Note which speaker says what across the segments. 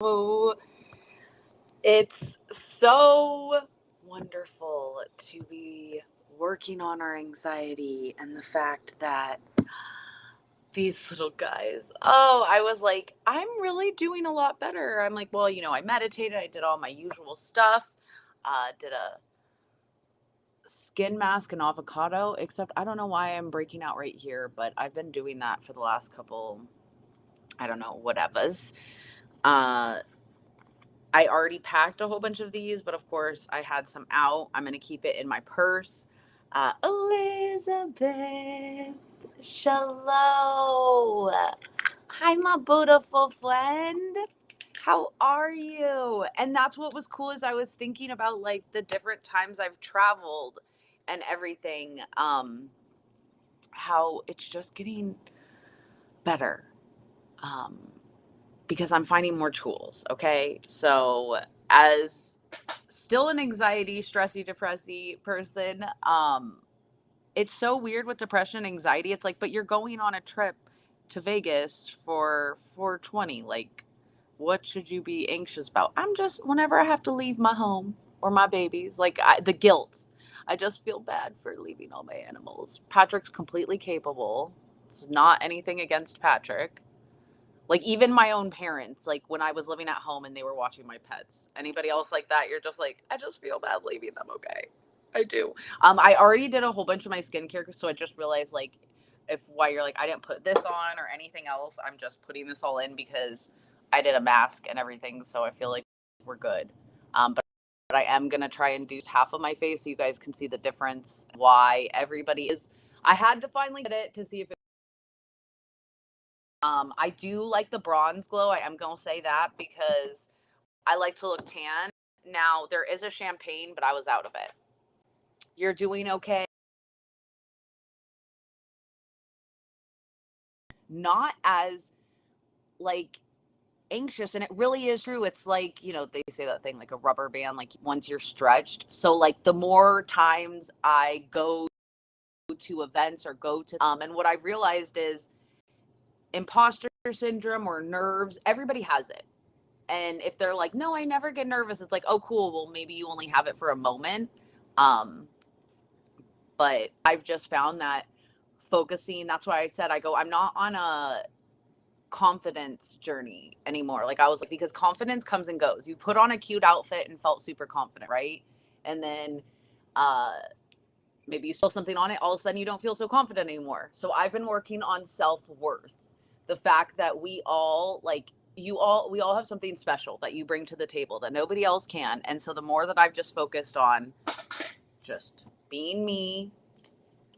Speaker 1: Oh, it's so wonderful to be working on our anxiety and the fact that these little guys, oh, I was like, I'm really doing a lot better. I'm like, well, I meditated, I did all my usual stuff, did a skin mask and avocado, except I don't know why I'm breaking out right here, but I've been doing that for the last couple, I don't know, whatevers. Uh, I already packed a whole bunch of these, but of course I had some out. I'm going to keep it in my purse. Elizabeth, shalom. Hi, my beautiful friend. How are you? And that's what was cool is I was thinking about like the different times I've traveled and everything. How it's just getting better. Um, because I'm finding more tools. Okay. So as still an anxiety, stressy, depressy person, it's so weird with depression and anxiety. It's like, but you're going on a trip to Vegas for 420. Like, what should you be anxious about? I'm just, whenever I have to leave my home or my babies, like the guilt. I just feel bad for leaving all my animals. Patrick's completely capable. It's not anything against Patrick. Like even my own parents, like when I was living at home and they were watching my pets. Anybody else like that? You're just like, I just feel bad leaving them. Okay, I do. I already did a whole bunch of my skincare, so I just realized like, if why you're like, I didn't put this on or anything else. I'm just putting this all in because I did a mask and everything, so I feel like we're good. But I am gonna try and do half of my face so you guys can see the difference. Why everybody is. I had to finally get it to see if I do like the bronze glow. I am gonna say that because I like to look tan. Now there is a champagne, but I was out of it. You're doing okay. Not as like anxious, and it really is true. It's like, they say that thing like a rubber band, like once you're stretched. So like the more times I go to events or go to and what I've realized is imposter syndrome or nerves, everybody has it. And if they're like, no, I never get nervous, it's like, oh, cool. Well, maybe you only have it for a moment. Um, but I've just found that focusing, that's why I said, I'm not on a confidence journey anymore. Like I was like, because confidence comes and goes. You put on a cute outfit and felt super confident, right? And then uh, maybe you spill something on it, all of a sudden you don't feel so confident anymore. So I've been working on self-worth. The fact that we all like we all have something special that you bring to the table that nobody else can. And so the more that I've just focused on just being me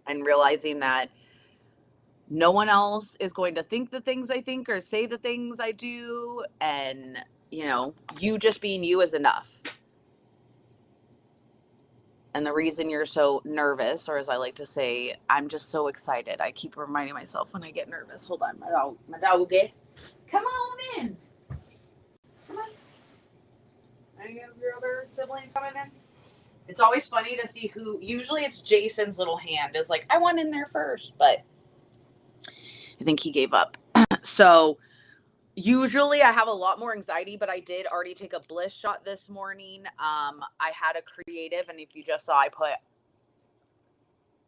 Speaker 1: and realizing that no one else is going to think the things I think or say the things I do, and you just being you is enough. And the reason you're so nervous, or as I like to say, I'm just so excited. I keep reminding myself when I get nervous. Hold on, my dog, come on in. Come on. Any of your other siblings coming in? It's always funny to see who. Usually, it's Jason's little hand is like, I went in there first, but I think he gave up. So usually I have a lot more anxiety, but I did already take a bliss shot this morning. I had a creative, and if you just saw, I put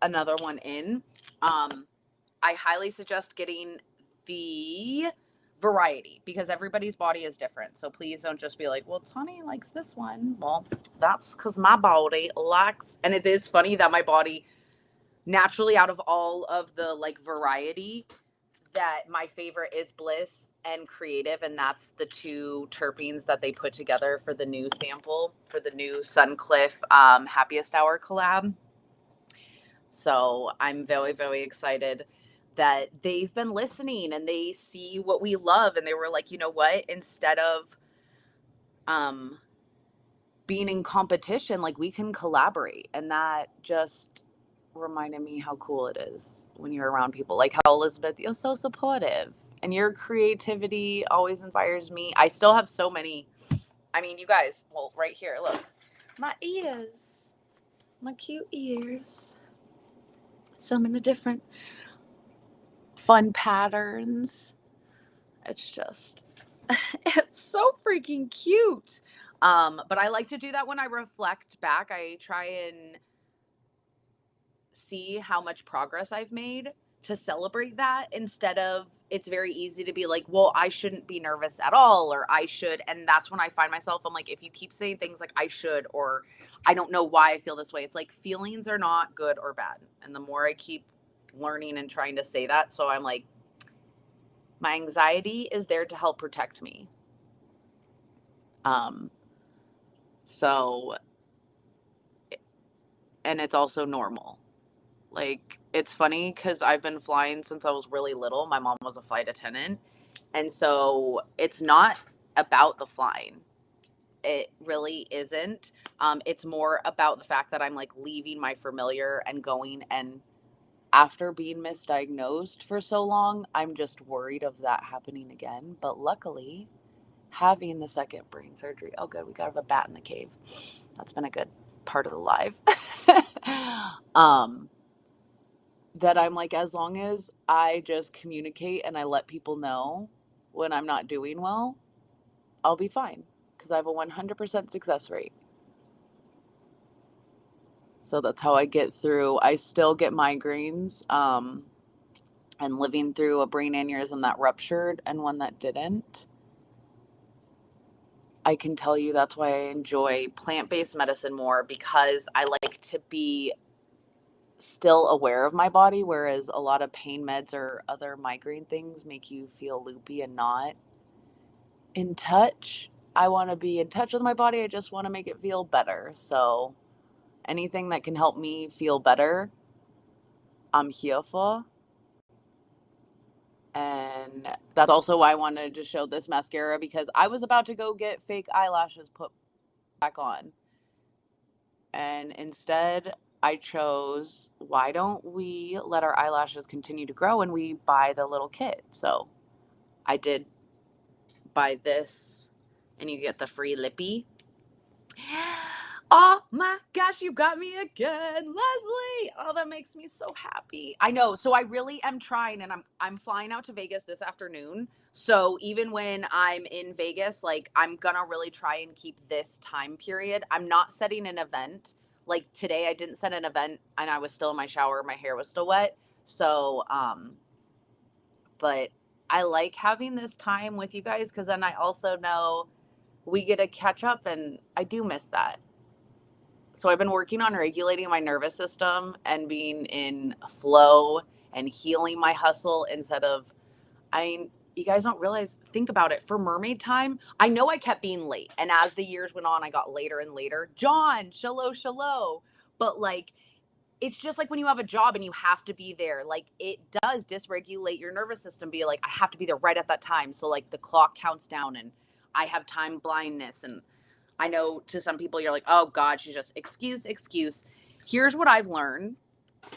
Speaker 1: another one in. I highly suggest getting the variety because everybody's body is different. So please don't just be like, well, Tony likes this one. Well, that's because my body likes, and it is funny that my body naturally out of all of the like variety that my favorite is Bliss and Creative, and that's the two terpenes that they put together for the new sample for the new Suncliff Happiest Hour collab. So I'm very, very excited that they've been listening and they see what we love, and they were like, you know what? Instead of um, being in competition, like we can collaborate, and that just reminded me how cool it is when you're around people like how Elizabeth, you're so supportive and your creativity always inspires me. I still have so many. I mean, you guys, well, right here, look, my ears, my cute ears, so many different fun patterns. It's just It's so freaking cute. But I like to do that when I reflect back. I try and see how much progress I've made to celebrate that, instead of, it's very easy to be like, well, I shouldn't be nervous at all, or I should. And that's when I find myself, I'm like, if you keep saying things like I should, or I don't know why I feel this way, it's like feelings are not good or bad. And the more I keep learning and trying to say that, so I'm like, my anxiety is there to help protect me. Um, so, and it's also normal. Like, it's funny because I've been flying since I was really little. My mom was a flight attendant. And so it's not about the flying. It really isn't. It's more about the fact that I'm like leaving my familiar and going, and after being misdiagnosed for so long, I'm just worried of that happening again. But luckily, having the second brain surgery, oh good, we got a bat in the cave. That's been a good part of the live. um that I'm like, as long as I just communicate and I let people know when I'm not doing well, I'll be fine, because I have a 100% success rate. So that's how I get through. I still get migraines, and living through a brain aneurysm that ruptured and one that didn't. I can tell you that's why I enjoy plant-based medicine more, because I like to be still aware of my body, whereas a lot of pain meds or other migraine things make you feel loopy and not in touch. I want to be in touch with my body. I just want to make it feel better. So anything that can help me feel better, I'm here for. And that's also why I wanted to show this mascara, because I was about to go get fake eyelashes put back on. And instead, I chose, why don't we let our eyelashes continue to grow and we buy the little kit? So I did buy this, and you get the free lippy. Oh my gosh, you got me again, Leslie. Oh, that makes me so happy. I know. So I really am trying, and I'm flying out to Vegas this afternoon. So even when I'm in Vegas, like, I'm gonna really try and keep this time period. I'm not setting an event. Like today I didn't set an event and I was still in my shower, my hair was still wet. So but I like having this time with you guys, because then I also know we get to catch up, and I do miss that. So I've been working on regulating my nervous system and being in flow and healing my hustle, instead of, you guys don't realize, think about it. For mermaid time, I know I kept being late. And as the years went on, I got later and later. John, shallow. But like, it's just like when you have a job and you have to be there, like, it does dysregulate your nervous system. Be like, I have to be there right at that time. So like the clock counts down, and I have time blindness. And I know to some people you're like, oh God, she's just excuse. Here's what I've learned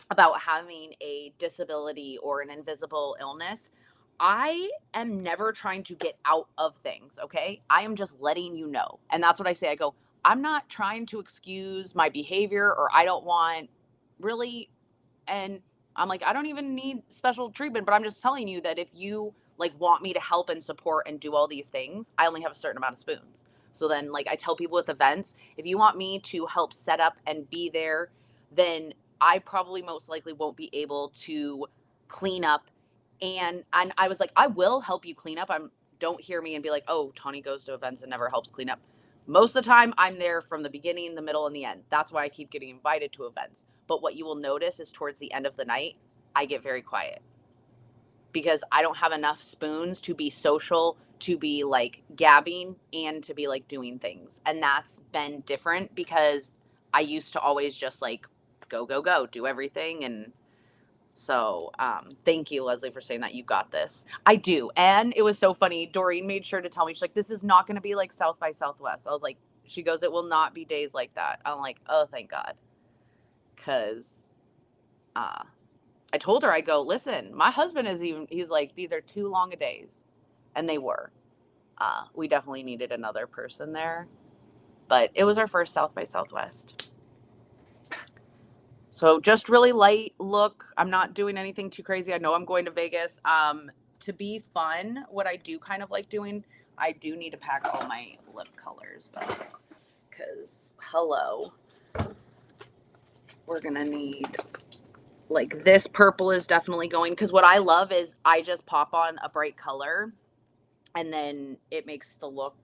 Speaker 1: about having a disability or an invisible illness. I am never trying to get out of things, okay? I am just letting you know. And that's what I say. I go, I'm not trying to excuse my behavior, or I don't want really, and I'm like, I don't even need special treatment, but I'm just telling you that if you like want me to help and support and do all these things, I only have a certain amount of spoons. So then, like, I tell people with events, if you want me to help set up and be there, then I probably most likely won't be able to clean up. And I was like, I will help you clean up. Don't hear me and be like, oh, Tawny goes to events and never helps clean up. Most of the time, I'm there from the beginning, the middle, and the end. That's why I keep getting invited to events. But what you will notice is towards the end of the night, I get very quiet, because I don't have enough spoons to be social, to be like gabbing, and to be like doing things. And that's been different, because I used to always just like go, do everything. And so thank you, Leslie, for saying that. You got this. I do. And it was so funny. Doreen made sure to tell me, she's like, this is not going to be like South by Southwest. I was like, she goes, it will not be days like that. I'm like, oh, thank God. Because I told her, I go, listen, my husband he's like, these are too long a days. And they were. We definitely needed another person there. But it was our first South by Southwest. So just really light look. I'm not doing anything too crazy. I know I'm going to Vegas. To be fun, what I do kind of like doing, I do need to pack all my lip colors though, because hello, we're gonna need, like, this purple is definitely going, because what I love is I just pop on a bright color and then it makes the look,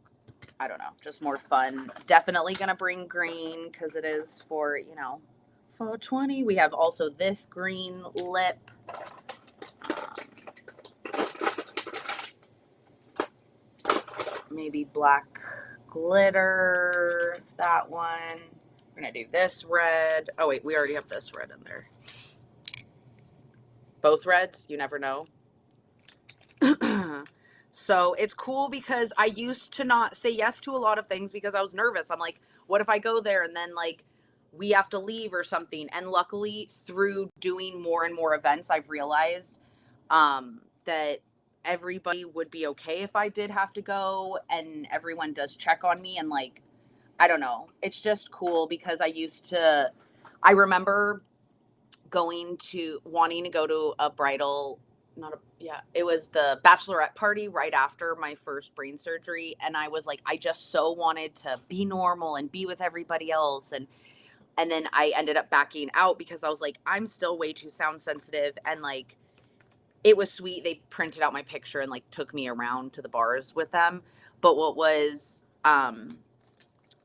Speaker 1: I don't know, just more fun. Definitely gonna bring green because it is for, 420. We have also this green lip. Maybe black glitter, that one. We're gonna do this red. Oh wait, we already have this red in there. Both reds, you never know. So it's cool because I used to not say yes to a lot of things because I was nervous. I'm like, what if I go there and then like we have to leave or something? And luckily, through doing more and more events, I've realized that everybody would be okay if I did have to go, and everyone does check on me. And like, I don't know, it's just cool because I remember wanting to go to a bridal, not a, yeah, it was the bachelorette party right after my first brain surgery. And I was like, I just so wanted to be normal and be with everybody else. And then I ended up backing out because I was like, I'm still way too sound sensitive. And like, it was sweet. They printed out my picture and like took me around to the bars with them. But what was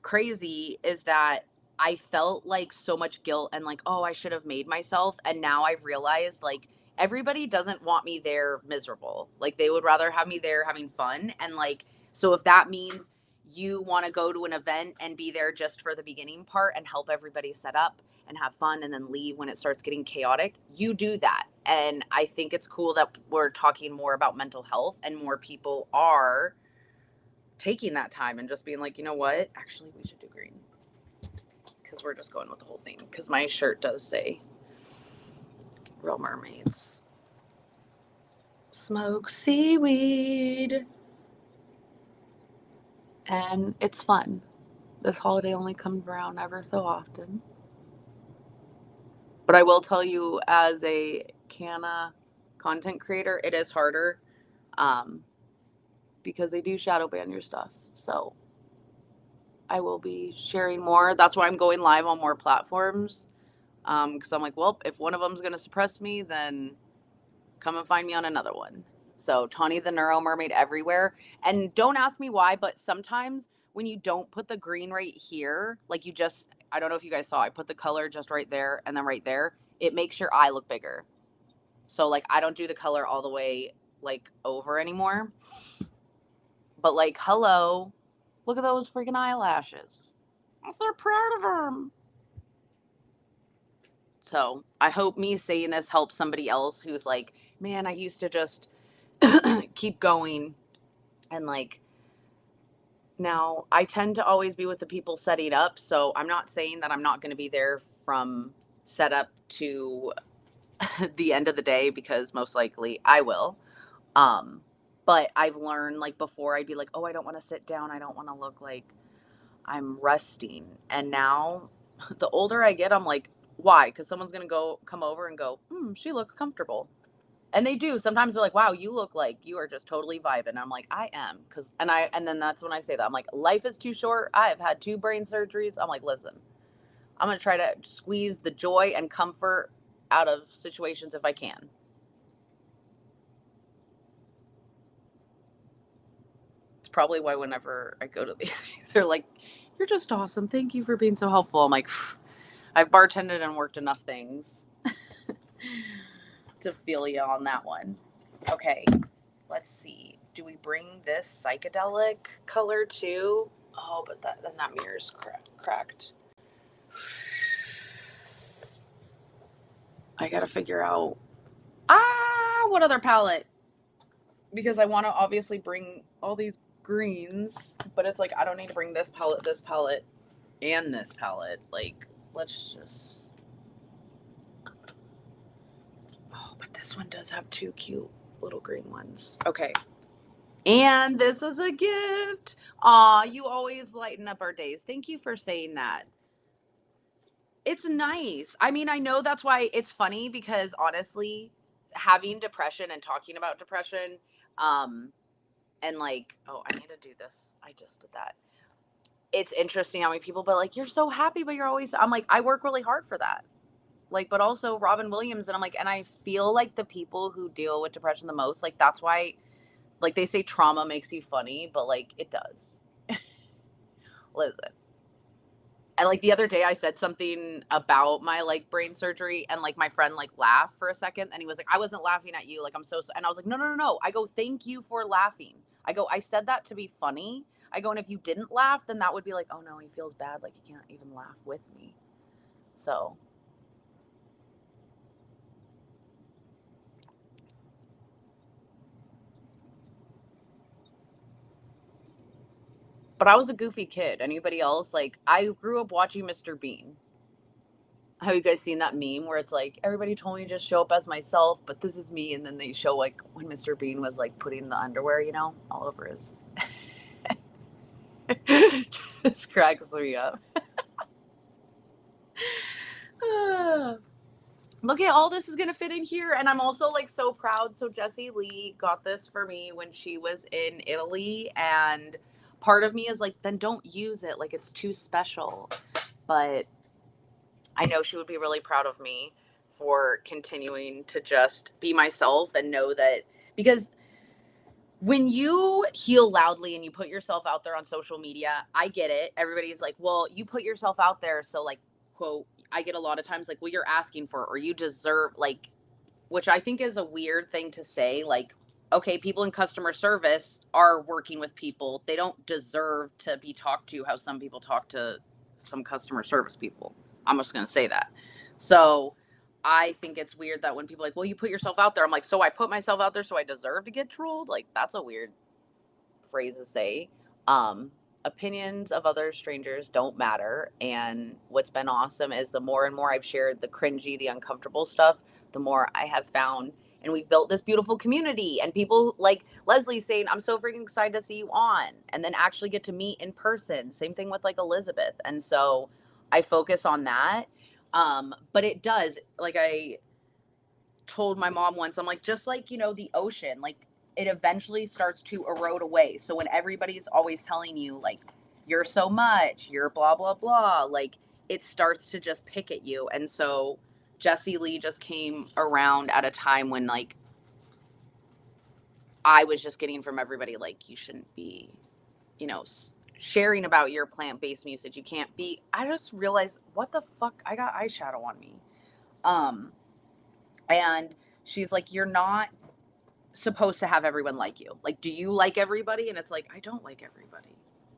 Speaker 1: crazy is that I felt like so much guilt and like, oh, I should have made myself. And now I've realized like everybody doesn't want me there miserable. Like they would rather have me there having fun. And like, so if that means you want to go to an event and be there just for the beginning part and help everybody set up and have fun and then leave when it starts getting chaotic, you do that. And I think it's cool that we're talking more about mental health and more people are taking that time and just being like, you know what? Actually, we should do green because we're just going with the whole theme. Because my shirt does say Real Mermaids. Smoke seaweed. And it's fun. This holiday only comes around ever so often. But I will tell you, as a Canna content creator, it is harder because they do shadow ban your stuff. So I will be sharing more. That's why I'm going live on more platforms. Because I'm like, well, if one of them's going to suppress me, then come and find me on another one. So Tawny the Neuro Mermaid everywhere. And don't ask me why, but sometimes when you don't put the green right here, like you just, I don't know if you guys saw, I put the color just right there and then right there, it makes your eye look bigger. So like, I don't do the color all the way like over anymore. But like, hello, look at those freaking eyelashes. I'm so proud of them. So I hope me saying this helps somebody else who's like, man, I used to just keep going. And like, now I tend to always be with the people setting up. So I'm not saying that I'm not going to be there from setup to the end of the day, because most likely I will. But I've learned, like, before I'd be like, oh, I don't want to sit down. I don't want to look like I'm resting. And now the older I get, I'm like, why? Because someone's going to come over and go, she looks comfortable. And they do. Sometimes they're like, wow, you look like you are just totally vibing. And I'm like, I am. And then that's when I say that. I'm like, life is too short. I have had 2 brain surgeries. I'm like, listen, I'm going to try to squeeze the joy and comfort out of situations if I can. It's probably why whenever I go to these, they're like, you're just awesome. Thank you for being so helpful. I'm like, I've bartended and worked enough things to feel you on that one. Okay, let's see. Do we bring this psychedelic color too? Oh, but then that mirror's cracked. I gotta figure out, what other palette? Because I want to obviously bring all these greens, but it's like, I don't need to bring this palette, and this palette. Like, let's just, oh, but this one does have 2 cute little green ones. Okay. And this is a gift. Aw, you always lighten up our days. Thank you for saying that. It's nice. I mean, I know that's why it's funny, because honestly, having depression and talking about depression, And like, oh, I need to do this. I just did that. It's interesting how many people, but like, you're so happy, but you're always, I'm like, I work really hard for that. Like, but also Robin Williams. And I'm like, and I feel like the people who deal with depression the most, like, that's why, like, they say trauma makes you funny, but like, it does. Listen. And like the other day I said something about my like brain surgery, and like my friend like laughed for a second, and he was like, I wasn't laughing at you. Like, I'm so, and I was like, no, no, no, no. I go, thank you for laughing. I go, I said that to be funny. I go, and if you didn't laugh, then that would be like, oh no, he feels bad. Like he can't even laugh with me. So. But I was a goofy kid. Anybody else? Like, I grew up watching Mr. Bean. Have you guys seen that meme where it's like, everybody told me to just show up as myself, but this is me? And then they show like when Mr. Bean was like putting the underwear, you know, all over his. Just cracks me up. Look at all this is going to fit in here. And I'm also like so proud. So Jessie Lee got this for me when she was in Italy. And part of me is like, then don't use it. Like, it's too special. But I know she would be really proud of me for continuing to just be myself and know that, because when you heal loudly and you put yourself out there on social media, I get it. Everybody's like, well, you put yourself out there. So, like, quote, I get a lot of times like, well, you're asking for it, or you deserve, like, which I think is a weird thing to say. Like, okay, people in customer service are working with people. They don't deserve to be talked to how some people talk to some customer service people. I'm just going to say that. So I think it's weird that when people are like, well, you put yourself out there. I'm like, so I put myself out there, so I deserve to get trolled? Like, that's a weird phrase to say. Opinions of other strangers don't matter. And what's been awesome is the more and more I've shared the cringy, the uncomfortable stuff, the more I have found, and we've built this beautiful community, and people like Leslie saying, I'm so freaking excited to see you on, and then actually get to meet in person. Same thing with like Elizabeth. And so I focus on that. But it does, like I told my mom once, I'm like, just like, you know, the ocean, like it eventually starts to erode away. So when everybody's always telling you like, you're so much, you're blah, blah, blah, like it starts to just pick at you. And so Jessie Lee just came around at a time when like I was just getting from everybody, like, you shouldn't be, you know, sharing about your plant-based usage. You can't be. I just realized, what the fuck? I got eyeshadow on me. And she's like, you're not supposed to have everyone like you. Like, do you like everybody? And it's like, I don't like everybody.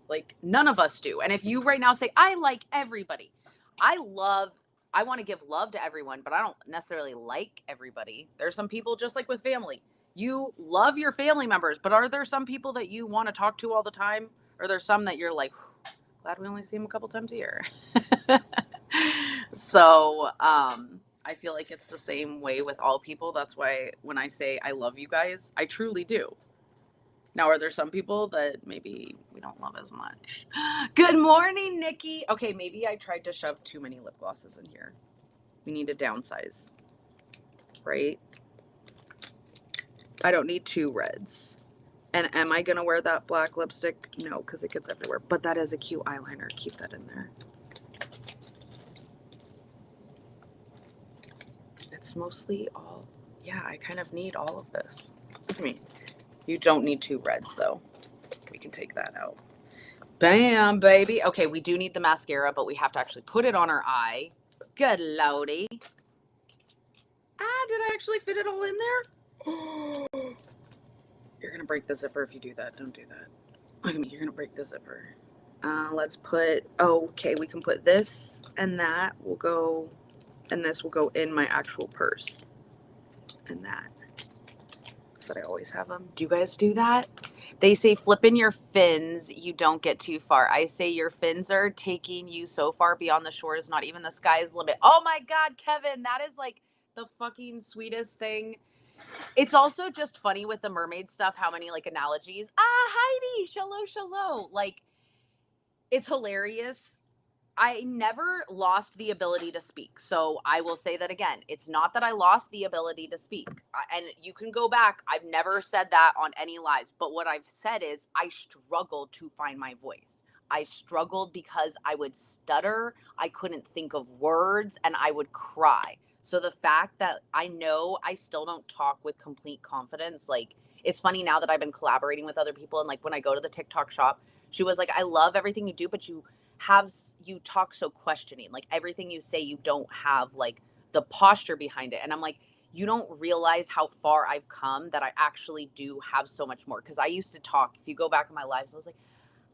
Speaker 1: Like, none of us do. And if you right now say, I like everybody, I want to give love to everyone, but I don't necessarily like everybody. There's some people, just like with family. You love your family members, but are there some people that you want to talk to all the time? Or there's some that you're like, glad we only see them a couple times a year. So, I feel like it's the same way with all people. That's why when I say I love you guys, I truly do. Now, are there some people that maybe we don't love as much? Good morning, Nikki. Okay, maybe I tried to shove too many lip glosses in here. We need to downsize, right? I don't need 2 reds. And am I going to wear that black lipstick? No, because it gets everywhere. But that is a cute eyeliner. Keep that in there. It's mostly all, yeah, I kind of need all of this. Look at me. You don't need 2 reds, though. We can take that out. Bam, baby. Okay, we do need the mascara, but we have to actually put it on our eye. Good lordy. Ah, did I actually fit it all in there? You're going to break the zipper if you do that. Don't do that. Look at me. You're going to break the zipper. Let's put, okay, we can put this and that will go, and this will go in my actual purse. And that. That I always have them. Do you guys do that? They say flipping your fins, you don't get too far. I say your fins are taking you so far beyond the shores, not even the sky's limit. Oh my God, Kevin, that is like the fucking sweetest thing. It's also just funny with the mermaid stuff, how many like analogies. Ah, Heidi, shallow, shallow. Like, it's hilarious I never lost the ability to speak. So I will say that again. It's not that I lost the ability to speak. And you can go back. I've never said that on any lives. But what I've said is I struggled to find my voice. I struggled because I would stutter. I couldn't think of words and I would cry. So the fact that I know I still don't talk with complete confidence, like it's funny now that I've been collaborating with other people. And like when I go to the TikTok shop, she was like, I love everything you do, but you talk so questioning, like everything you say you don't have like the posture behind it. And I'm like, you don't realize how far I've come, that I actually do have so much more. Because I used to talk, if you go back in my lives, I was like,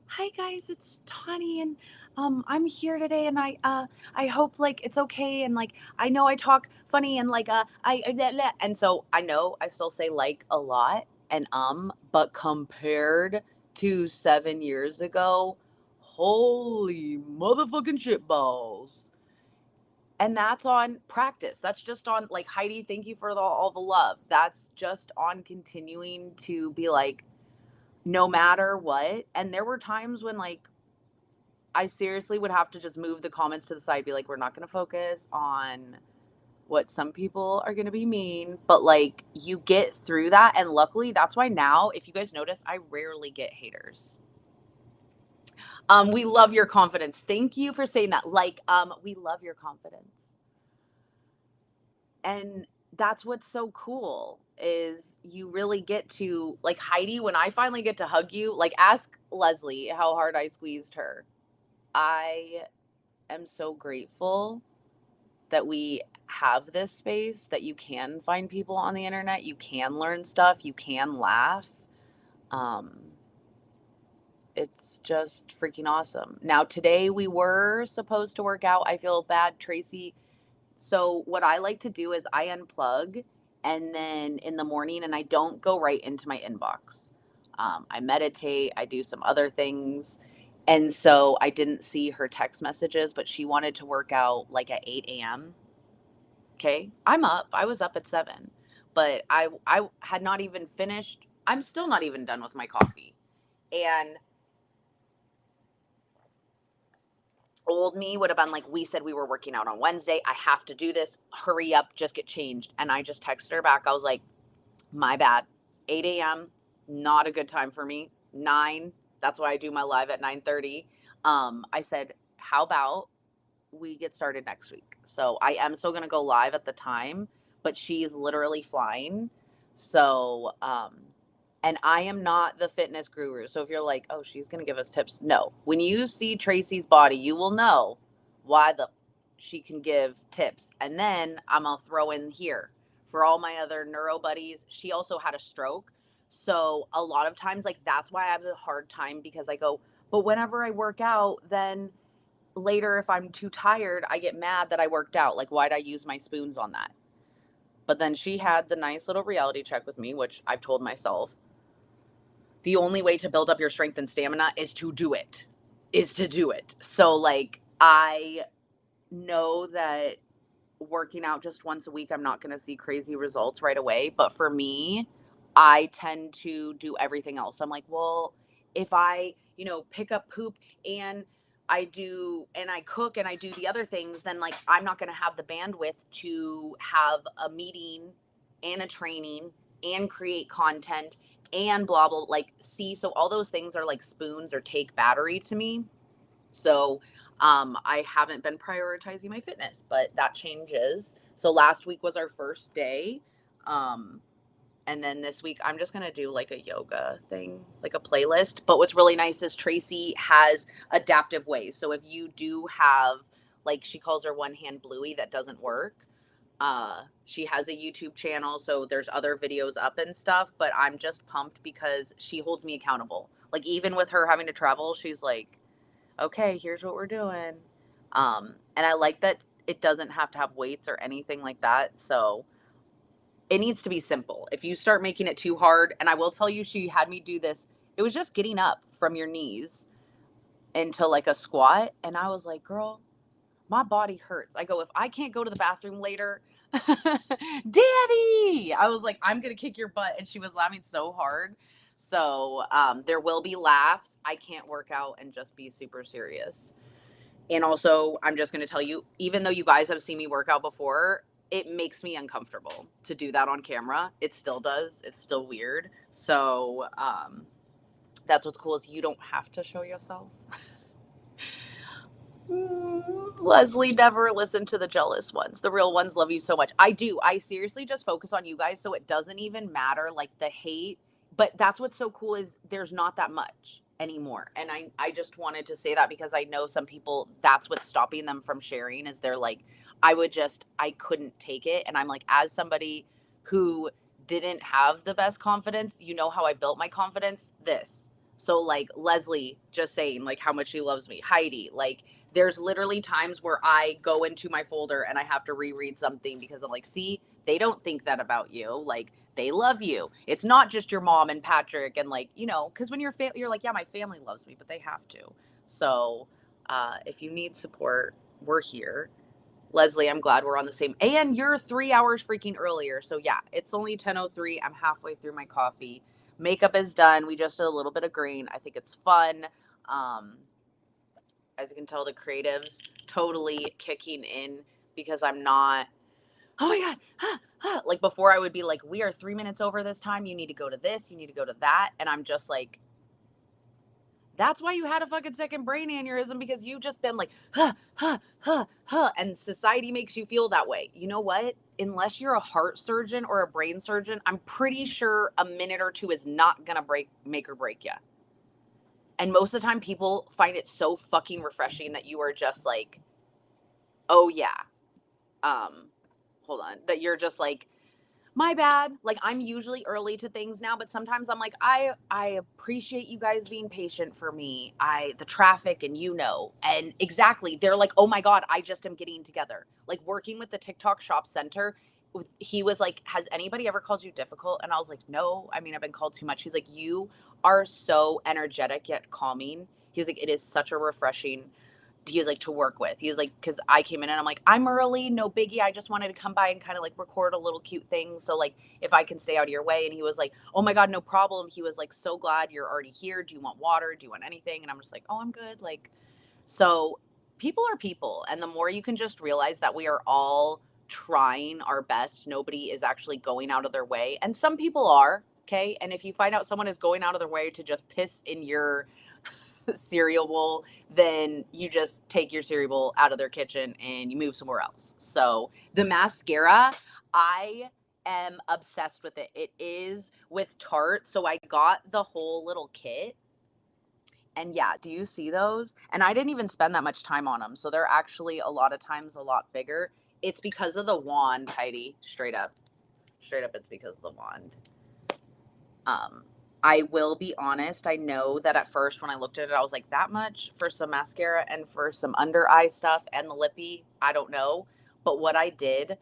Speaker 1: hi guys, it's Tawny, and I'm here today, and I hope like it's okay, and like I know I talk funny, and like blah, blah. And so I know I still say like a lot, and but compared to 7 years ago, holy motherfucking shit balls. And that's on practice. That's just on like, Heidi, thank you for all the love. That's just on continuing to be like, no matter what. And there were times when like I seriously would have to just move the comments to the side, be like, we're not going to focus on what some people are going to be mean, but like you get through that. And luckily, that's why now, if you guys notice, I rarely get haters. We love your confidence. Thank you for saying that. Like, we love your confidence. And that's what's so cool is you really get to, like, Heidi, when I finally get to hug you, like, ask Leslie how hard I squeezed her. I am so grateful that we have this space, that you can find people on the internet, you can learn stuff, you can laugh. It's just freaking awesome. Now, today we were supposed to work out. I feel bad, Tracy. So, what I like to do is I unplug and then in the morning, and I don't go right into my inbox. I meditate, I do some other things. And so I didn't see her text messages, but she wanted to work out like at 8 a.m. Okay. I'm up. I was up at 7, but I had not even finished. I'm still not even done with my coffee. And old me would have been like, we said we were working out on Wednesday. I have to do this. Hurry up, just get changed. And I just texted her back. I was like, my bad. 8 a.m., not a good time for me. 9, that's why I do my live at 9:30. I said, how about we get started next week? So I am still going to go live at the time, but she's literally flying. So, and I am not the fitness guru. So if you're like, oh, she's going to give us tips. No, when you see Tracy's body, you will know why she can give tips. And then I'm going to throw in here for all my other neuro buddies. She also had a stroke. So a lot of times, like, that's why I have a hard time, because I go, but whenever I work out, then later, if I'm too tired, I get mad that I worked out. Like, why'd I use my spoons on that? But then she had the nice little reality check with me, which I've told myself, the only way to build up your strength and stamina is to do it, So like, I know that working out just once a week, I'm not going to see crazy results right away. But for me, I tend to do everything else. I'm like, well, if I, pick up poop and I cook and I do the other things, then like, I'm not going to have the bandwidth to have a meeting and a training and create content and blah, blah, like, see, so all those things are like spoons or take battery to me. So I haven't been prioritizing my fitness, but that changes. So last week was our first day. And then this week, I'm just going to do like a yoga thing, like a playlist. But what's really nice is Tracy has adaptive ways. So if you do have, like, she calls her one hand bluey that doesn't work, she has a YouTube channel. So there's other videos up and stuff. But I'm just pumped because she holds me accountable. Like, even with her having to travel, she's like, okay, here's what we're doing. And I like that it doesn't have to have weights or anything like that. So it needs to be simple. If you start making it too hard, and I will tell you, she had me do this, it was just getting up from your knees into like a squat. And I was like, girl, my body hurts. I go, if I can't go to the bathroom later, Daddy, I was like, I'm going to kick your butt. And she was laughing so hard. So there will be laughs. I can't work out and just be super serious. And also, I'm just going to tell you, even though you guys have seen me work out before, it makes me uncomfortable to do that on camera. It still does. It's still weird. So, that's what's cool is you don't have to show yourself. Leslie, never listen to the jealous ones. The real ones love you so much. I do. I seriously just focus on you guys, so it doesn't even matter like the hate. But that's what's so cool is there's not that much anymore. And I just wanted to say that because I know some people, that's what's stopping them from sharing is they're like, I couldn't take it. And I'm like, as somebody who didn't have the best confidence, you know how I built my confidence? This. So like Leslie just saying like how much she loves me. Heidi, like there's literally times where I go into my folder and I have to reread something because I'm like, see, they don't think that about you. Like they love you. It's not just your mom and Patrick and like, you know, because when you're like, yeah, my family loves me, but they have to. So if you need support, we're here. Leslie, I'm glad we're on the same. And you're 3 hours freaking earlier. So yeah, it's only 10:03. I'm halfway through my coffee. Makeup is done. We just did a little bit of green. I think it's fun. As you can tell, the creatives totally kicking in because I'm not, oh my God, like before I would be like, we are 3 minutes over this time. You need to go to this, you need to go to that. And I'm just like, that's why you had a fucking second brain aneurysm because you've just been like, and society makes you feel that way. You know what? Unless you're a heart surgeon or a brain surgeon, I'm pretty sure a minute or two is not gonna make or break you. And most of the time, people find it so fucking refreshing that you are just like, oh yeah, hold on, that you're just like, my bad. Like I'm usually early to things now, but sometimes I'm like, I appreciate you guys being patient for me. The traffic and and exactly. They're like, oh my God, I just am getting together. Like working with the TikTok shop center. He was like, has anybody ever called you difficult? And I was like, no, I mean, I've been called too much. He's like, you are so energetic yet calming. He's like, it is such a refreshing he's like to work with. He's like, because I came in and I'm like, I'm early, no biggie. I just wanted to come by and kind of like record a little cute thing. So like if I can stay out of your way. And he was like, oh my God, no problem. He was like, so glad you're already here. Do you want water? Do you want anything? And I'm just like, oh, I'm good. Like, so people are people. And the more you can just realize that we are all trying our best, nobody is actually going out of their way. And some people are, okay. And if you find out someone is going out of their way to just piss in your cereal bowl, then you just take your cereal bowl out of their kitchen and you move somewhere else. So the mascara, I am obsessed with it. It is with Tarte. So I got the whole little kit. And yeah, do you see those? And I didn't even spend that much time on them. So they're actually a lot of times a lot bigger. It's because of the wand, Heidi. Straight up. Straight up, it's because of the wand. I will be honest. I know that at first when I looked at it, I was like, that much for some mascara and for some under eye stuff and the lippy. I don't know. But what I did,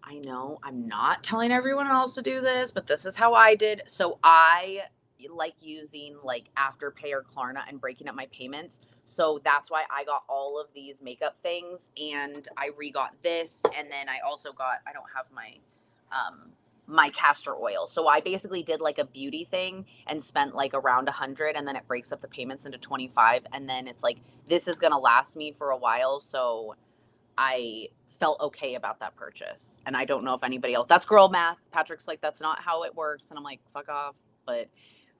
Speaker 1: I know I'm not telling everyone else to do this, but this is how I did. So I like using like Afterpay or Klarna and breaking up my payments. So that's why I got all of these makeup things and I re-got this. And then I also got, I don't have my castor oil. So I basically did like a beauty thing and spent like around 100 and then it breaks up the payments into 25 and then it's like this is going to last me for a while, so I felt okay about that purchase. And I don't know if anybody else. That's girl math. Patrick's like that's not how it works and I'm like fuck off. But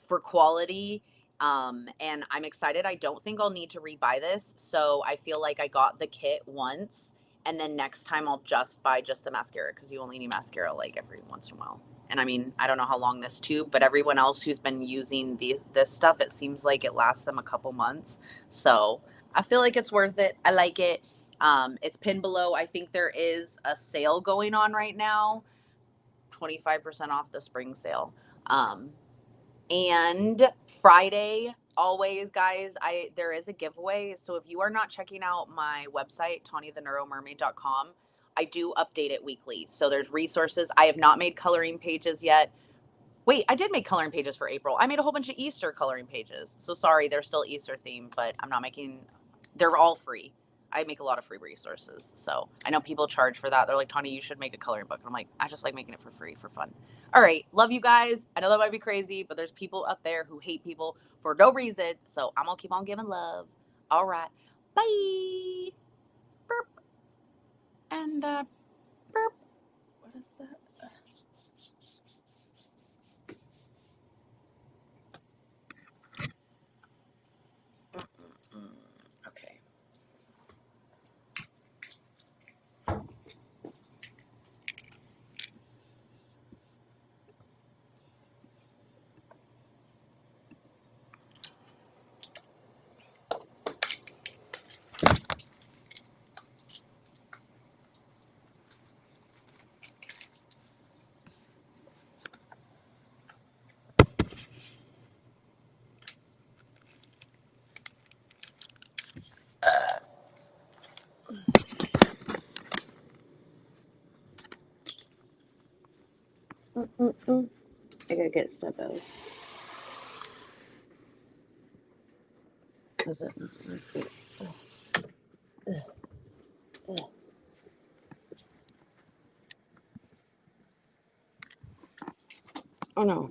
Speaker 1: for quality and I'm excited. I don't think I'll need to rebuy this. So I feel like I got the kit once and then next time I'll just buy just the mascara because you only need mascara like every once in a while. And I mean, I don't know how long this tube, but everyone else who's been using this stuff, it seems like it lasts them a couple months. So I feel like it's worth it. I like it. It's pinned below. I think there is a sale going on right now, 25% off the spring sale. And Friday, always, guys, there is a giveaway. So if you are not checking out my website, TawnyTheNeuroMermaid.com, I do update it weekly. So there's resources. I have not made coloring pages yet. Wait, I did make coloring pages for April. I made a whole bunch of Easter coloring pages. So sorry, they're still Easter themed, but I'm not making, they're all free. I make a lot of free resources. So I know people charge for that. They're like, Tawny, you should make a coloring book. And I'm like, I just like making it for free, for fun. All right. Love you guys. I know that might be crazy, but there's people out there who hate people for no reason. So I'm going to keep on giving love. All right. Bye. Burp. And burp. What is that? Okay. I gotta get stuff out. Is it not my feet? Oh no.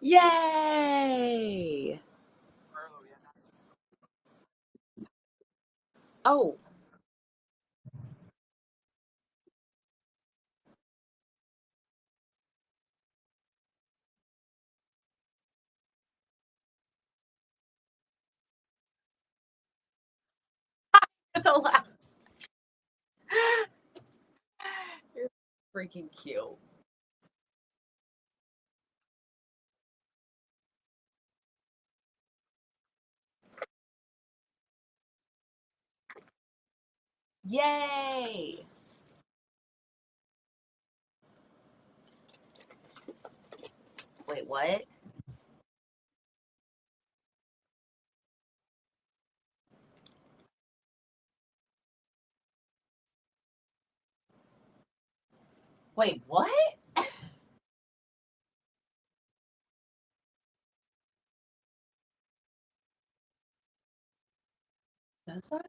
Speaker 1: Yay! Oh, The laugh. You're freaking cute. Yay! Wait, what? Wait, what? Does that?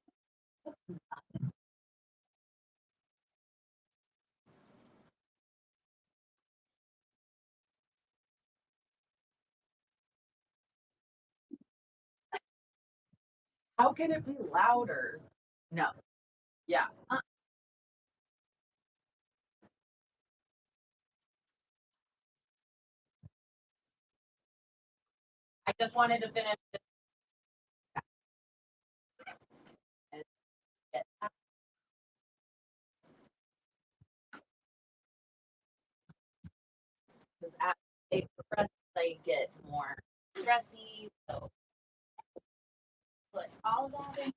Speaker 1: How can it be louder? No. Yeah. I just wanted to finish this and get because as they progress, they get more stressy. So put all that in.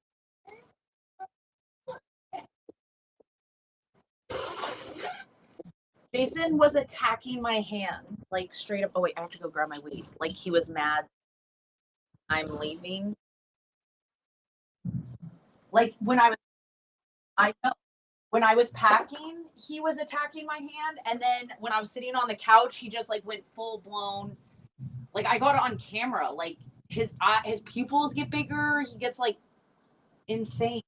Speaker 1: Jason was attacking my hands, like straight up. Oh wait, I have to go grab my weed. Like he was mad I'm leaving. Like I know when I was packing, he was attacking my hand, and then when I was sitting on the couch, he just like went full blown. Like I got it on camera. Like his pupils get bigger. He gets like insane.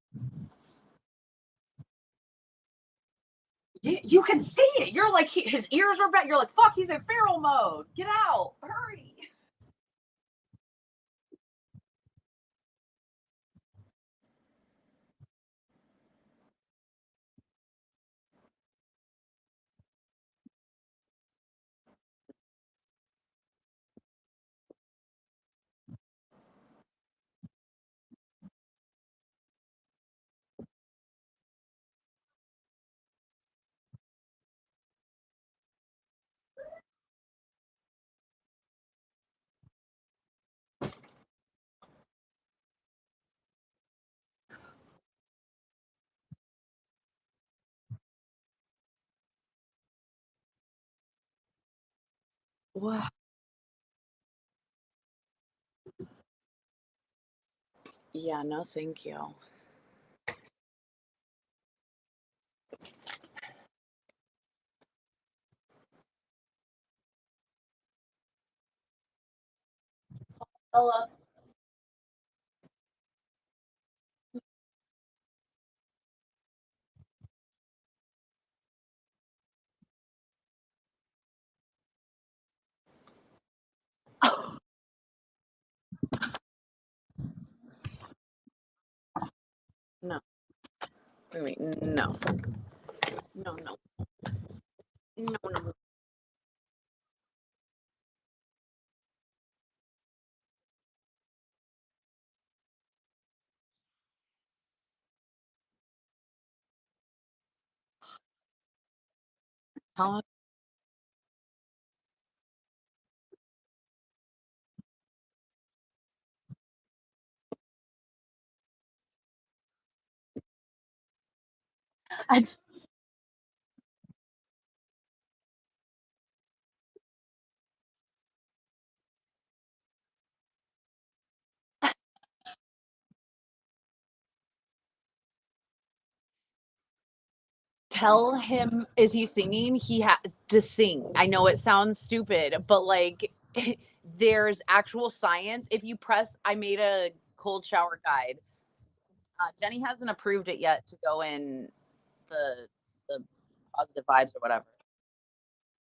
Speaker 1: You can see it. You're like his ears are back. You're like fuck. He's in feral mode. Get out. Hurry. Wow. Yeah. No, thank you. Ella. No. Wait. No. No. No. No. No. Tell him. Tell him, is he singing? He had to sing. I know it sounds stupid, but like there's actual science. If you press, I made a cold shower guide. Jenny hasn't approved it yet to go in the positive vibes or whatever.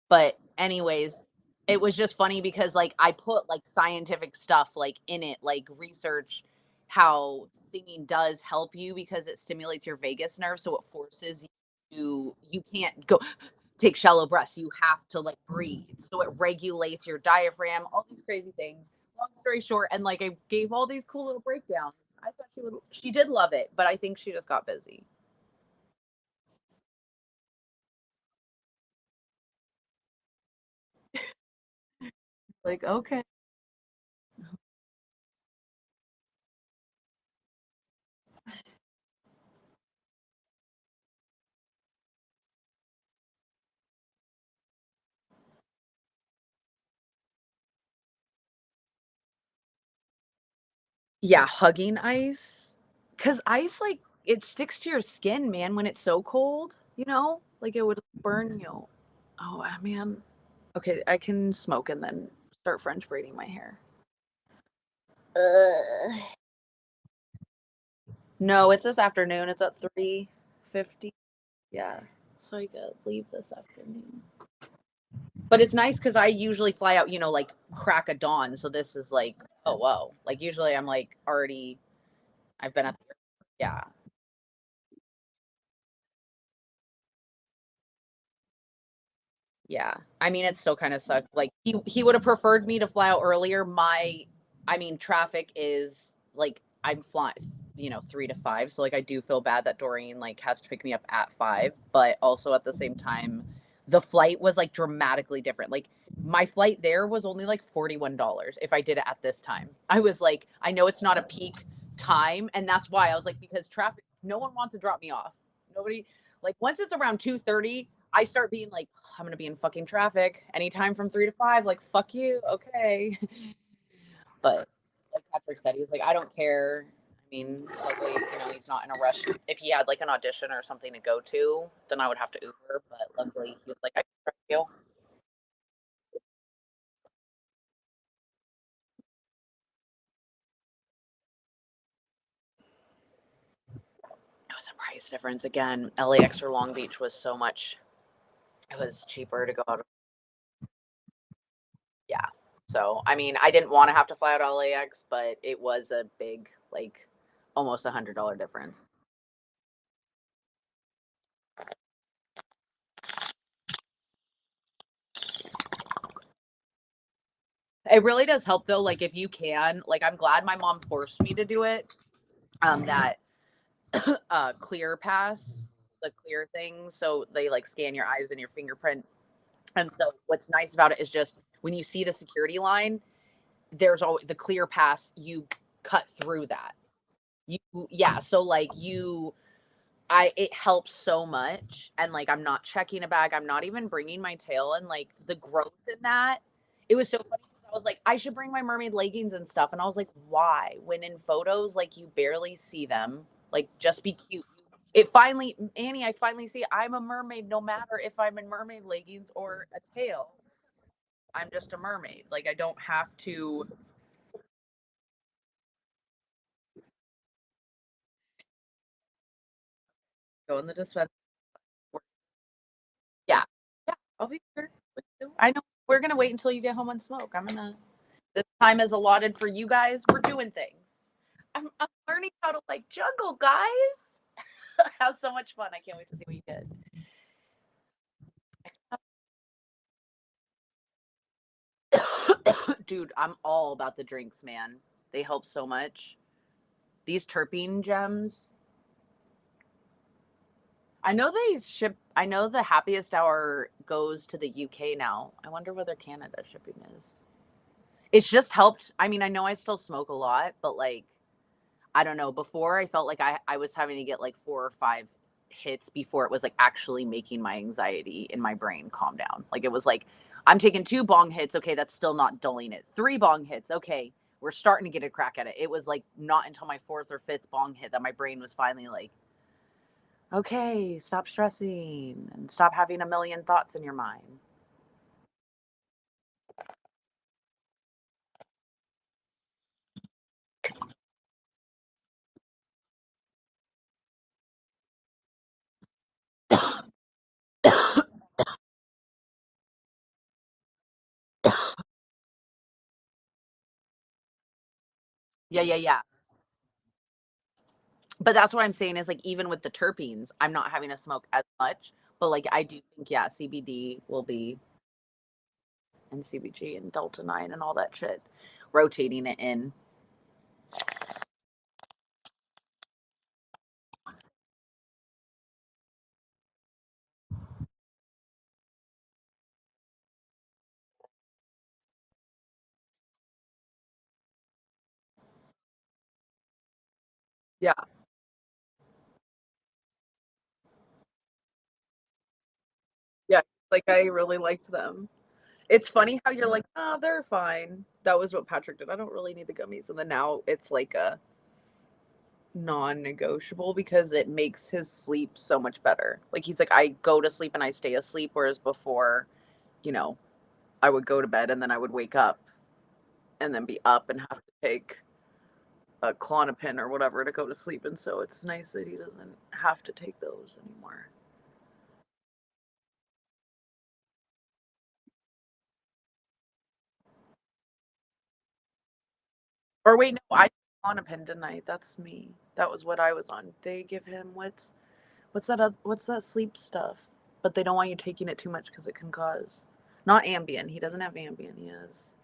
Speaker 1: But anyways, it was just funny because like I put like scientific stuff like in it, like research how singing does help you because it stimulates your vagus nerve, so it forces you can't go take shallow breaths. You have to like breathe. So it regulates your diaphragm, all these crazy things. Long story short, and like I gave all these cool little breakdowns. I thought she did love it, but I think she just got busy. Like, okay. Yeah, hugging ice. Cause ice, like, it sticks to your skin, man, when it's so cold, you know? Like, it would burn you. Oh, man. Okay, I can smoke and then start French braiding my hair. Ugh. No, it's this afternoon. It's at 3:50. Yeah. So I could leave this afternoon. But it's nice because I usually fly out, like crack of dawn. So this is like, oh whoa. Like usually I'm like already I've been at the yeah. Yeah. I mean, it still kind of sucked. Like he would have preferred me to fly out earlier. I mean, traffic is like I'm flying, 3 to 5. So like I do feel bad that Doreen like has to pick me up at 5, but also at the same time, the flight was like dramatically different. Like my flight there was only like $41 if I did it at this time. I was like, I know it's not a peak time, and that's why I was like, because traffic, no one wants to drop me off. Nobody like once it's around 2:30, I start being like, I'm gonna be in fucking traffic anytime from 3 to 5. Like, fuck you. Okay. But like Patrick said, he's like, I don't care. I mean, luckily, he's not in a rush. If he had like an audition or something to go to, then I would have to Uber. But luckily, he was like, I can trust you. It was a price difference again. LAX or Long Beach was so much. It was cheaper to go out. Yeah. So I mean, I didn't want to have to fly out of LAX, but it was a big, like, almost $100 difference. It really does help though. Like if you can, like I'm glad my mom forced me to do it. That clear pass, the clear thing. So they like scan your eyes and your fingerprint. And so what's nice about it is just when you see the security line, there's always the clear pass, you cut through that. You yeah, so like it helps so much, and, like, I'm not checking a bag, I'm not even bringing my tail, and, like, the growth in that, it was so funny because I was like, "I should bring my mermaid leggings and stuff," and I was like, "Why?" When in photos, like, you barely see them, like, just be cute. It finally Annie, I finally see I'm a mermaid no matter if I'm in mermaid leggings or a tail. I'm just a mermaid, like, I don't have to go in the dispenser. Yeah. Yeah, I'll be there with you. I know we're gonna wait until you get home and smoke. This time is allotted for you guys. We're doing things. I'm learning how to like juggle, guys. Have so much fun. I can't wait to see what you did. Dude, I'm all about the drinks, man. They help so much. These terpene gems. I know the happiest hour goes to the UK now. I wonder whether Canada shipping is. It's just helped. I mean, I know I still smoke a lot, but like I don't know. Before I felt like I was having to get like 4 or 5 hits before it was like actually making my anxiety in my brain calm down. Like it was like, I'm taking 2 bong hits. Okay, that's still not dulling it. 3 bong hits. Okay, we're starting to get a crack at it. It was like not until my fourth or fifth bong hit that my brain was finally like, okay, stop stressing and stop having a million thoughts in your mind. Yeah, yeah, yeah. But that's what I'm saying is like even with the terpenes, I'm not having to smoke as much. But like I do think, yeah, CBD will be and CBG and Delta 9 and all that shit, rotating it in. Yeah. Yeah. Like, I really liked them. It's funny how you're like, "Oh, they're fine." That was what Patrick did. "I don't really need the gummies," and then now it's like a non-negotiable because it makes his sleep so much better. Like, he's like, "I go to sleep and I stay asleep," whereas before, you know, I would go to bed and then I would wake up and then be up and have to take a Klonopin or whatever to go to sleep, and so it's nice that he doesn't have to take those anymore. Or wait, no, I Klonopin, didn't I? That's me. That was what I was on. They give him what's that sleep stuff? But they don't want you taking it too much because it can cause not Ambien. He doesn't have Ambien. He has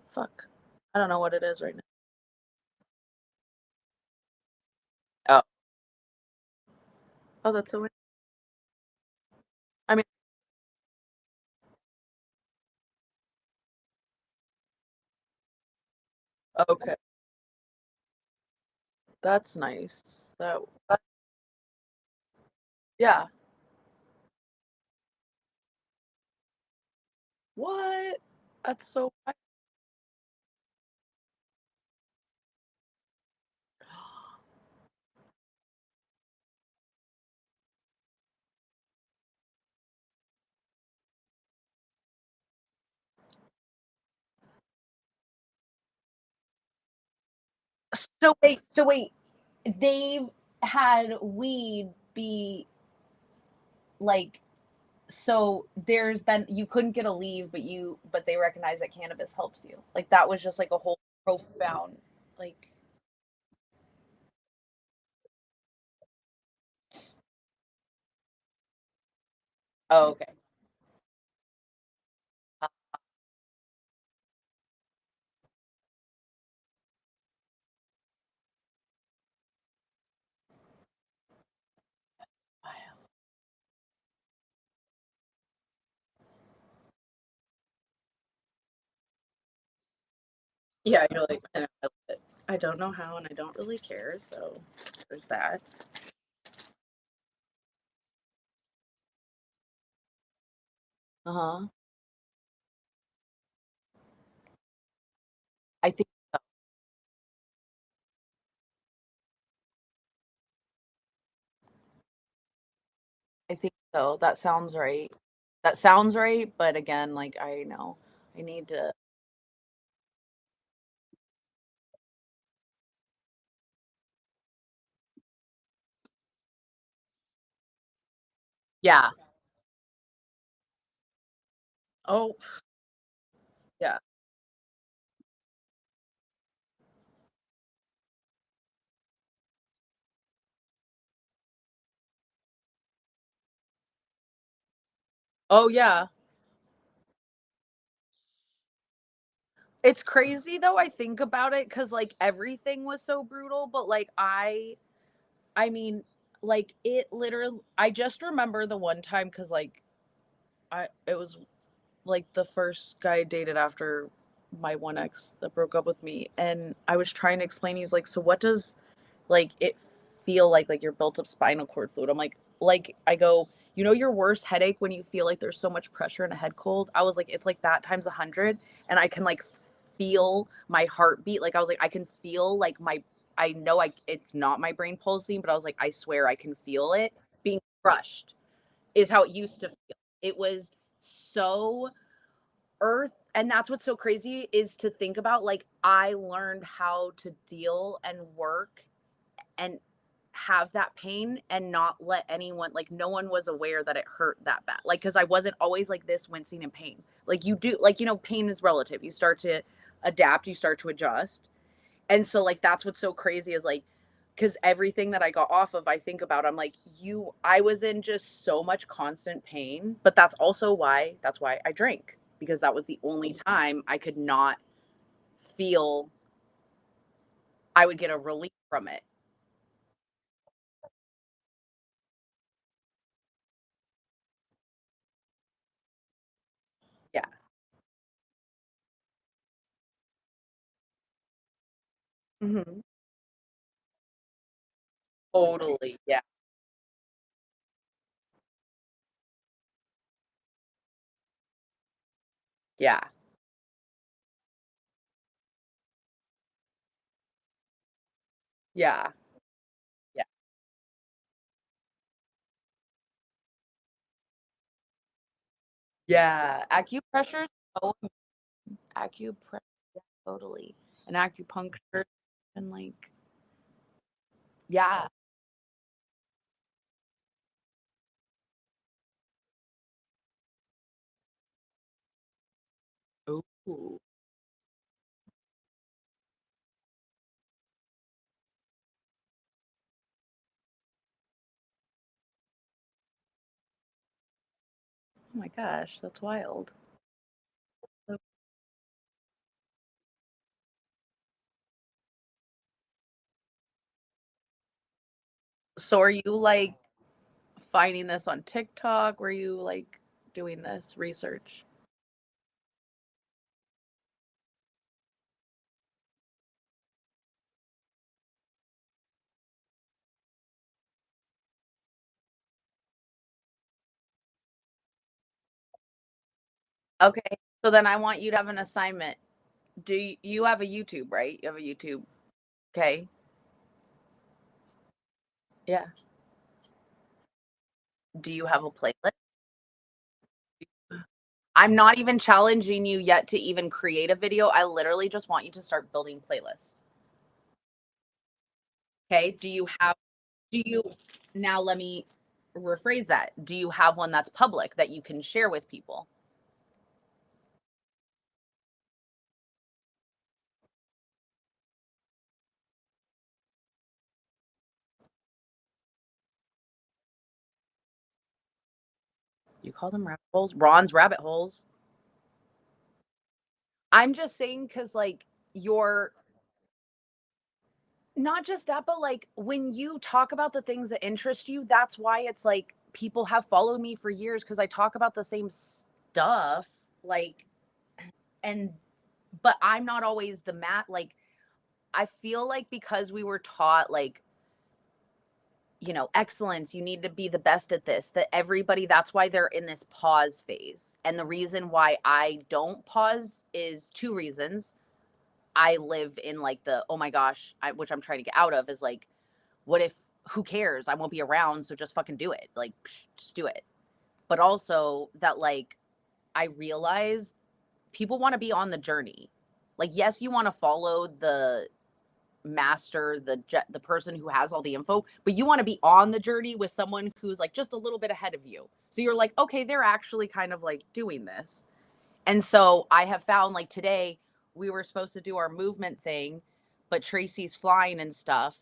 Speaker 1: fuck. I don't know what it is right now. Oh, oh, that's so. I mean, okay, that's nice. That yeah. What? That's so. So wait. They've had weed be like so there's been you couldn't get a leave but they recognize that cannabis helps you. Like that was just like a whole profound like oh okay. Uh, yeah, you're like I don't know how and I don't really care, so there's that. Uh-huh. I think I think so. That sounds right. That sounds right, but again, like I know I need to yeah. Oh, yeah. Oh, yeah. It's crazy though, I think about it because like, everything was so brutal, but, like, I mean, like, it literally I just remember the one time because like, I it was, like, the first guy I dated after my one ex that broke up with me, and I was trying to explain, he's like, "So what does like, it feel like your built up spinal cord fluid?" I'm like, I go, "You know your worst headache when you feel like there's so much pressure in a head cold?" I was like, "It's like that times 100, and I can, like, feel my heartbeat." Like, I was like, "I can feel, like, my I know it's not my brain pulsing, but I was like, "I swear I can feel it being crushed," is how it used to feel. It was so earth and that's what's so crazy is to think about, like, I learned how to deal and work and have that pain and not let anyone like no one was aware that it hurt that bad. Like cuz I wasn't always like this wincing in pain. Like you do like pain is relative. You start to adapt, you start to adjust. And so like that's what's so crazy is like cuz everything that I got off of I think about I'm like I was in just so much constant pain, but that's why I drank because that was the only time I could not feel I would get a relief from it. Yeah. Mhm. Totally. Yeah. Yeah. Yeah. Yeah. Yeah. Acupressure. Oh, acupressure. Totally. And acupuncture and like, yeah. Ooh. Oh my gosh, that's wild. So so are you like finding this on TikTok? Were you like doing this research? Okay. So then I want you to have an assignment. You have a YouTube, right? You have a YouTube. Okay. Yeah. Do you have a playlist? I'm not even challenging you yet to even create a video. I literally just want you to start building playlists. Okay. Do you, now let me rephrase that. Do you have one that's public that you can share with people? You call them rabbit holes? Ron's rabbit holes. I'm just saying because, like, you're not just that, but like when you talk about the things that interest you, that's why it's like people have followed me for years because I talk about the same stuff. Like, and, but I'm not always the like, I feel like because we were taught, like, excellence, you need to be the best at this, that everybody, that's why they're in this pause phase. And the reason why I don't pause is two reasons. I live in like the, oh my gosh, which I'm trying to get out of, is like, what if, who cares? I won't be around. So just fucking do it. Like, just do it. But also that, like, I realize people want to be on the journey. Like, yes, you want to follow the master, the person who has all the info, but you want to be on the journey with someone who's like just a little bit ahead of you. So you're like, okay, they're actually kind of like doing this. And so I have found, like, today we were supposed to do our movement thing, but Tracy's flying and stuff.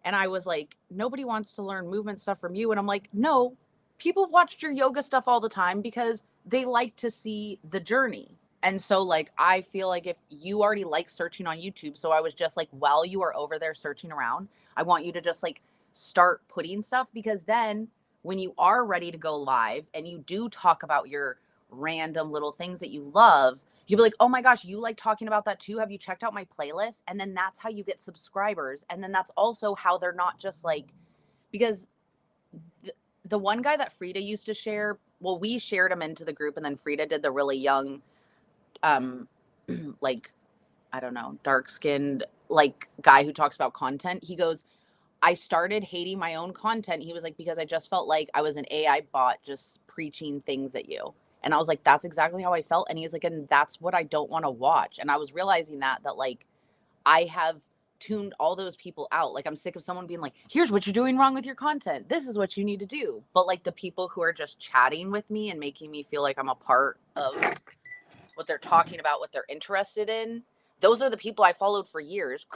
Speaker 1: And I was like, nobody wants to learn movement stuff from you. And I'm like, no, people watched your yoga stuff all the time because they like to see the journey. And so, like, I feel like if you already like searching on YouTube, so I was just like, while you are over there searching around, I want you to just like start putting stuff, because then when you are ready to go live and you do talk about your random little things that you love, you'll be like, oh my gosh, you like talking about that too? Have you checked out my playlist? And then that's how you get subscribers. And then that's also how they're not just like, because the, the one guy that Frida used to share, well, we shared him into the group, and then Frida did the really young, um, like, I don't know, dark skinned, like, guy who talks about content. He goes, I started hating my own content. He was like, because I just felt like I was an AI bot just preaching things at you. And I was like, that's exactly how I felt. And he's like, and that's what I don't want to watch. And I was realizing that like I have tuned all those people out. Like, I'm sick of someone being like, here's what you're doing wrong with your content. This is what you need to do. But like the people who are just chatting with me and making me feel like I'm a part of what they're talking about, what they're interested in. Those are the people I followed for years.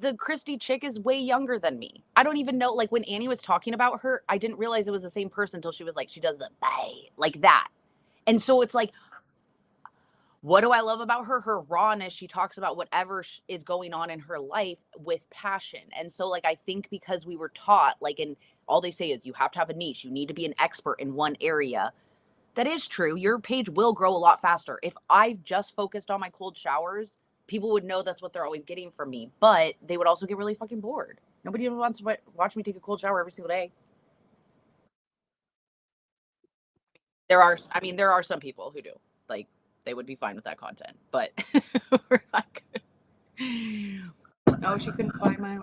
Speaker 1: The Christy chick is way younger than me. I don't even know. Like, when Annie was talking about her, I didn't realize it was the same person until she was like, she does the bye, like that. And so it's like, what do I love about her? Her rawness. She talks about whatever is going on in her life with passion. And so, like, I think because we were taught, like, and all they say is you have to have a niche, you need to be an expert in one area. That is true. Your page will grow a lot faster. If I just focused on my cold showers, people would know that's what they're always getting from me, but they would also get really fucking bored. Nobody wants to watch me take a cold shower every single day. There are, I mean, there are some people who do. Like, they would be fine with that content, but we're not. Oh, she couldn't find my